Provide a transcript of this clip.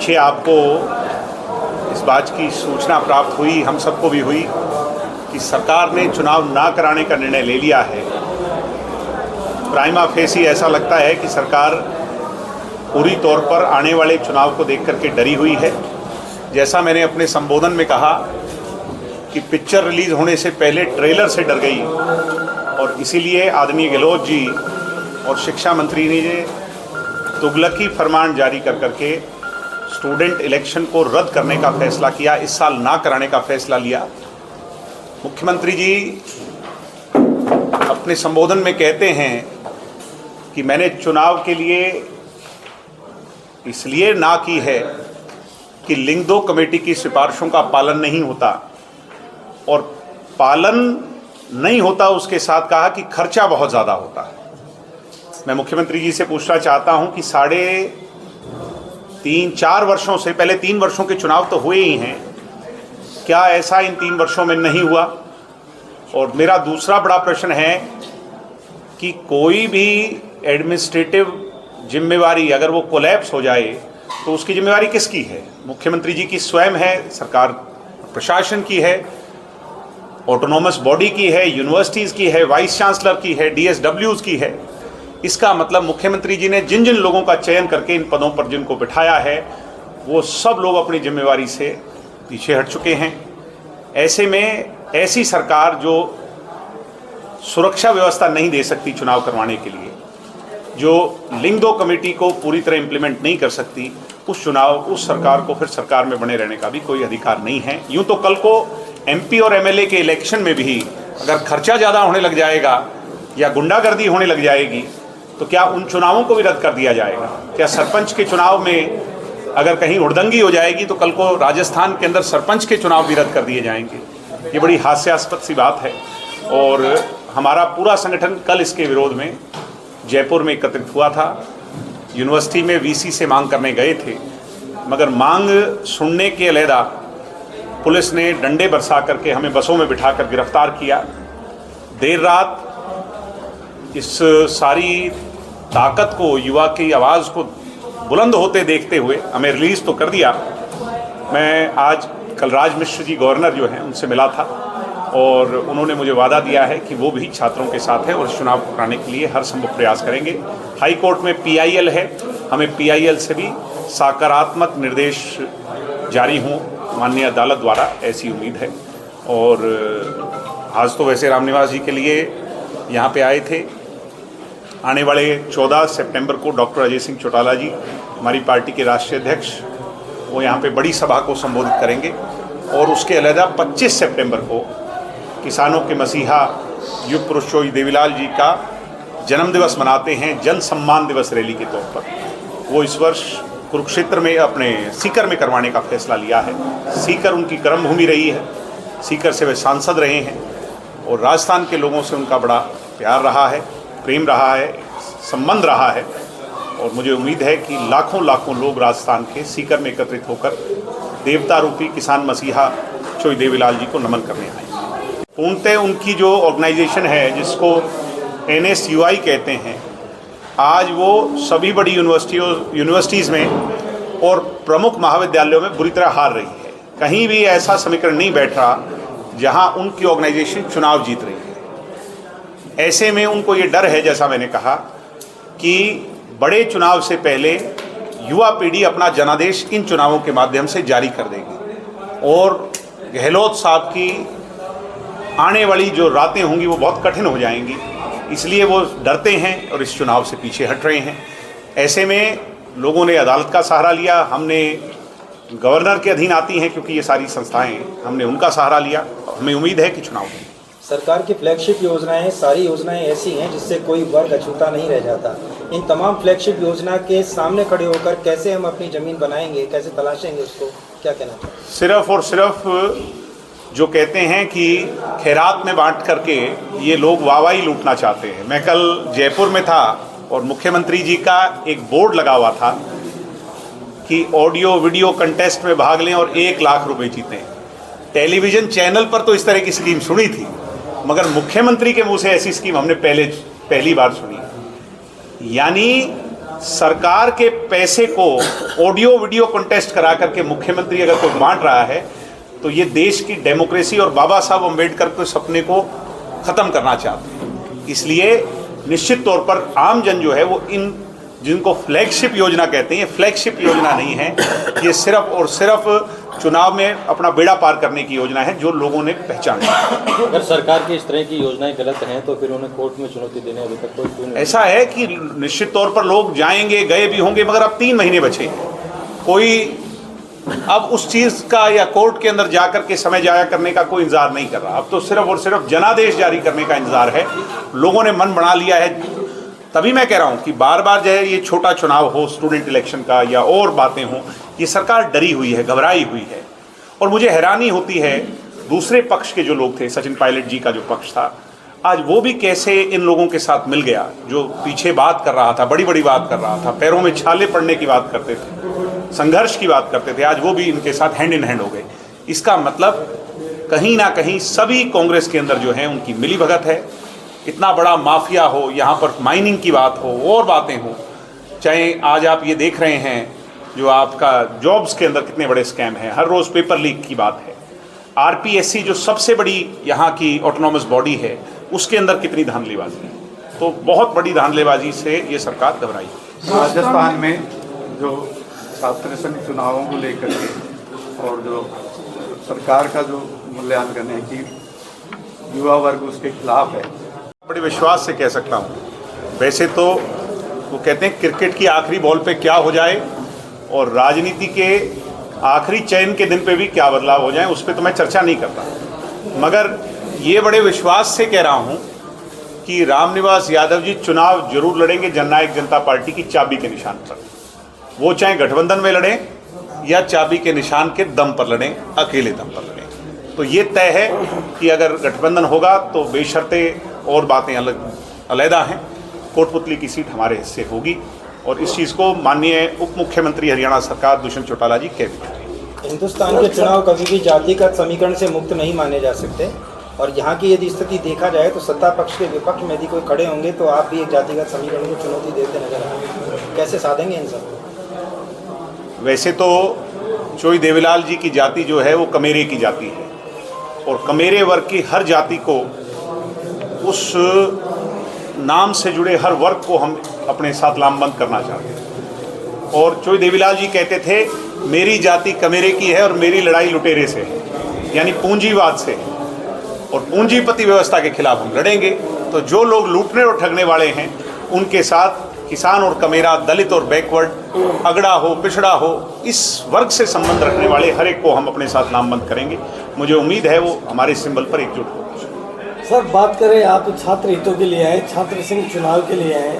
पीछे आपको इस बात की सूचना प्राप्त हुई, हम सबको भी हुई, कि सरकार ने चुनाव ना कराने का निर्णय ले लिया है। प्राइमा फेसी ऐसा लगता है कि सरकार पूरी तौर पर आने वाले चुनाव को देख करके डरी हुई है। जैसा मैंने अपने संबोधन में कहा कि पिक्चर रिलीज होने से पहले ट्रेलर से डर गई, और इसीलिए आदरणीय गहलोत जी और शिक्षा मंत्री ने तुगलकी फरमान जारी कर करके स्टूडेंट इलेक्शन को रद्द करने का फैसला किया, इस साल ना कराने का फैसला लिया। मुख्यमंत्री जी अपने संबोधन में कहते हैं कि मैंने चुनाव के लिए इसलिए ना की है कि लिंग 2 कमेटी की सिफारिशों का पालन नहीं होता, और पालन नहीं होता उसके साथ कहा कि खर्चा बहुत ज़्यादा होता है। मैं मुख्यमंत्री जी से पूछना चाहता हूं कि 3.5-4 वर्षों से, पहले 3 वर्षों के चुनाव तो हुए ही हैं, क्या ऐसा इन 3 वर्षों में नहीं हुआ? और मेरा दूसरा बड़ा प्रश्न है कि कोई भी एडमिनिस्ट्रेटिव जिम्मेवारी अगर वो कोलैप्स हो जाए तो उसकी जिम्मेवारी किसकी है? मुख्यमंत्री जी की स्वयं है, सरकार प्रशासन की है, ऑटोनोमस बॉडी की है, यूनिवर्सिटीज़ की है, वाइस चांसलर की है, DSWs की है। इसका मतलब मुख्यमंत्री जी ने जिन जिन लोगों का चयन करके इन पदों पर जिनको बिठाया है वो सब लोग अपनी जिम्मेवारी से पीछे हट चुके हैं। ऐसे में ऐसी सरकार जो सुरक्षा व्यवस्था नहीं दे सकती चुनाव करवाने के लिए, जो लिंग 2 कमेटी को पूरी तरह इम्प्लीमेंट नहीं कर सकती, उस सरकार को फिर सरकार में बने रहने का भी कोई अधिकार नहीं है। यूँ तो कल को MP और MLA के इलेक्शन में भी अगर खर्चा ज़्यादा होने लग जाएगा या गुंडागर्दी होने लग जाएगी तो क्या उन चुनावों को भी रद्द कर दिया जाएगा? क्या सरपंच के चुनाव में अगर कहीं हुड़दंगी हो जाएगी तो कल को राजस्थान के अंदर सरपंच के चुनाव भी रद्द कर दिए जाएंगे? ये बड़ी हास्यास्पद सी बात है। और हमारा पूरा संगठन कल इसके विरोध में जयपुर में एकत्रित हुआ था। यूनिवर्सिटी में VC से मांग करने गए थे, मगर मांग सुनने के अलहदा पुलिस ने डंडे बरसा करके हमें बसों में बिठाकर गिरफ्तार किया। देर रात इस सारी ताकत को, युवा की आवाज़ को बुलंद होते देखते हुए हमें रिलीज़ तो कर दिया। मैं आज कलराज मिश्र जी गवर्नर जो हैं उनसे मिला था, और उन्होंने मुझे वादा दिया है कि वो भी छात्रों के साथ है और चुनाव कराने के लिए हर संभव प्रयास करेंगे। हाई कोर्ट में PIL है, हमें PIL से भी सकारात्मक निर्देश जारी हों माननीय अदालत द्वारा, ऐसी उम्मीद है। और आज तो वैसे रामनिवास जी के लिए यहाँ पे आए थे। आने वाले 14 सितंबर को डॉक्टर अजय सिंह चौटाला जी, हमारी पार्टी के राष्ट्रीय अध्यक्ष, वो यहाँ पे बड़ी सभा को संबोधित करेंगे। और उसके अलहदा 25 सितंबर को किसानों के मसीहा युग पुरुष चौधरी देवीलाल जी का जन्मदिवस मनाते हैं, जन सम्मान दिवस रैली के तौर पर। वो इस वर्ष कुरुक्षेत्र में अपने सीकर में करवाने का फैसला लिया है। सीकर उनकी कर्मभूमि रही है, सीकर से वे सांसद रहे हैं, और राजस्थान के लोगों से उनका बड़ा प्यार रहा है, प्रेम रहा है, संबंध रहा है। और मुझे उम्मीद है कि लाखों लाखों लोग राजस्थान के सीकर में एकत्रित होकर देवता रूपी किसान मसीहा चौधरी देवीलाल जी को नमन करने आए। पूर्णतः उनकी जो ऑर्गेनाइजेशन है, जिसको NSUI कहते हैं, आज वो सभी बड़ी यूनिवर्सिटीज़ में और प्रमुख महाविद्यालयों में बुरी तरह हार रही है। कहीं भी ऐसा समीकरण नहीं बैठ रहा जहां उनकी ऑर्गेनाइजेशन चुनाव जीत रही है। ऐसे में उनको ये डर है, जैसा मैंने कहा, कि बड़े चुनाव से पहले युवा पीढ़ी अपना जनादेश इन चुनावों के माध्यम से जारी कर देगी, और गहलोत साहब की आने वाली जो रातें होंगी वो बहुत कठिन हो जाएंगी। इसलिए वो डरते हैं और इस चुनाव से पीछे हट रहे हैं। ऐसे में लोगों ने अदालत का सहारा लिया, हमने गवर्नर के अधीन आती हैं क्योंकि ये सारी संस्थाएं, हमने उनका सहारा लिया। हमें उम्मीद है कि चुनाव होंगे। सरकार की फ्लैगशिप योजनाएं, सारी योजनाएं ऐसी हैं जिससे कोई वर्ग अछूता नहीं रह जाता। इन तमाम फ्लैगशिप योजना के सामने खड़े होकर कैसे हम अपनी ज़मीन बनाएंगे, कैसे तलाशेंगे, उसको क्या कहना चाहिए? सिर्फ और सिर्फ जो कहते हैं कि खैरात में बांट करके ये लोग वाहवाही लूटना चाहते हैं। मैं कल जयपुर में था और मुख्यमंत्री जी का एक बोर्ड लगा हुआ था कि ऑडियो वीडियो कंटेस्ट में भाग लें और 1 लाख रुपए जीतें। टेलीविज़न चैनल पर तो इस तरह की स्कीम सुनी थी, मगर मुख्यमंत्री के मुंह से ऐसी स्कीम हमने पहली बार सुनी। यानी सरकार के पैसे को ऑडियो वीडियो कॉन्टेस्ट करा करके मुख्यमंत्री अगर कोई बांट रहा है तो ये देश की डेमोक्रेसी और बाबा साहब अम्बेडकर के सपने को ख़त्म करना चाहते हैं। इसलिए निश्चित तौर पर आम जन जो है वो इन जिनको फ्लैगशिप योजना कहते हैं, ये फ्लैगशिप योजना नहीं है, ये सिर्फ और सिर्फ चुनाव में अपना बेड़ा पार करने की योजना है जो लोगों ने पहचाना। अगर सरकार की इस तरह की योजनाएं गलत हैं तो फिर उन्हें कोर्ट में चुनौती देने अभी तक कोई क्यों नहीं? ऐसा है कि निश्चित तौर पर लोग जाएंगे, गए भी होंगे, मगर अब 3 महीने बचे हैं। कोई अब उस चीज़ का या कोर्ट के अंदर जाकर के समय जाया करने का कोई इंतजार नहीं कर रहा। अब तो सिर्फ और सिर्फ जनादेश जारी करने का इंतजार है। लोगों ने मन बना लिया है। तभी मैं कह रहा हूँ कि बार बार जो है ये छोटा चुनाव हो, स्टूडेंट इलेक्शन का या और बातें हों, ये सरकार डरी हुई है, घबराई हुई है। और मुझे हैरानी होती है दूसरे पक्ष के जो लोग थे, सचिन पायलट जी का जो पक्ष था, आज वो भी कैसे इन लोगों के साथ मिल गया जो पीछे बात कर रहा था, बड़ी बड़ी बात कर रहा था, पैरों में छाले पड़ने की बात करते थे, संघर्ष की बात करते थे, आज वो भी इनके साथ हैंड इन हैंड हो गए। इसका मतलब कहीं ना कहीं सभी कांग्रेस के अंदर जो है उनकी मिली भगत है। इतना बड़ा माफिया हो, यहाँ पर माइनिंग की बात हो और बातें हो, चाहे आज आप ये देख रहे हैं जो आपका जॉब्स के अंदर कितने बड़े स्कैम हैं, हर रोज़ पेपर लीक की बात है। आरपीएससी जो सबसे बड़ी यहाँ की ऑटोनॉमस बॉडी है उसके अंदर कितनी धांधलीबाजी है। तो बहुत बड़ी धांधलीबाजी से ये सरकार घबराई। राजस्थान में जो छात्र संघ चुनावों को लेकर के और जो सरकार का जो मूल्यांकन है कि युवा वर्ग उसके खिलाफ है, बड़े विश्वास से कह सकता हूँ। वैसे तो वो कहते हैं क्रिकेट की आखिरी बॉल पे क्या हो जाए और राजनीति के आखिरी चयन के दिन पे भी क्या बदलाव हो जाए, उस पर तो मैं चर्चा नहीं करता, मगर ये बड़े विश्वास से कह रहा हूँ कि रामनिवास यादव जी चुनाव जरूर लड़ेंगे जननायक जनता पार्टी की चाबी के निशान पर। वो चाहे गठबंधन में लड़ें या चाबी के निशान के दम पर लड़ें, अकेले दम पर लड़ें। तो ये तय है कि अगर गठबंधन होगा तो बेशर्ते और बातें अलग-अलग हैं, कोटपुतली की सीट हमारे हिस्से होगी और इस चीज़ को माननीय उप मुख्यमंत्री हरियाणा सरकार दुष्यंत चौटाला जी कह भी चुके हैं। हिंदुस्तान के चुनाव कभी भी जातिगत समीकरण से मुक्त नहीं माने जा सकते और यहाँ की यदि स्थिति देखा जाए तो सत्ता पक्ष के विपक्ष में यदि कोई खड़े होंगे तो आप भी एक जातिगत समीकरण को चुनौती देते नजर आएंगे। कैसे साधेंगे इन सब? वैसे तो चोई देवीलाल जी की जाति जो है वो कमेरे की जाति है और कमेरे वर्ग की हर जाति को, उस नाम से जुड़े हर वर्ग को हम अपने साथ लामबंद करना चाहते हैं। और चोई देवीलाल जी कहते थे मेरी जाति कमेरे की है और मेरी लड़ाई लुटेरे से है, यानी पूंजीवाद से है और पूंजीपति व्यवस्था के खिलाफ हम लड़ेंगे। तो जो लोग लूटने और ठगने वाले हैं उनके साथ किसान और कमेरा, दलित और बैकवर्ड, अगड़ा हो पिछड़ा हो, इस वर्ग से संबंध रखने वाले हर एक को हम अपने साथ नामबंद करेंगे। मुझे उम्मीद है वो हमारे सिंबल पर एकजुट होगी। सर, बात करें आप छात्र हितों के लिए आए, छात्र संघ चुनाव के लिए आए,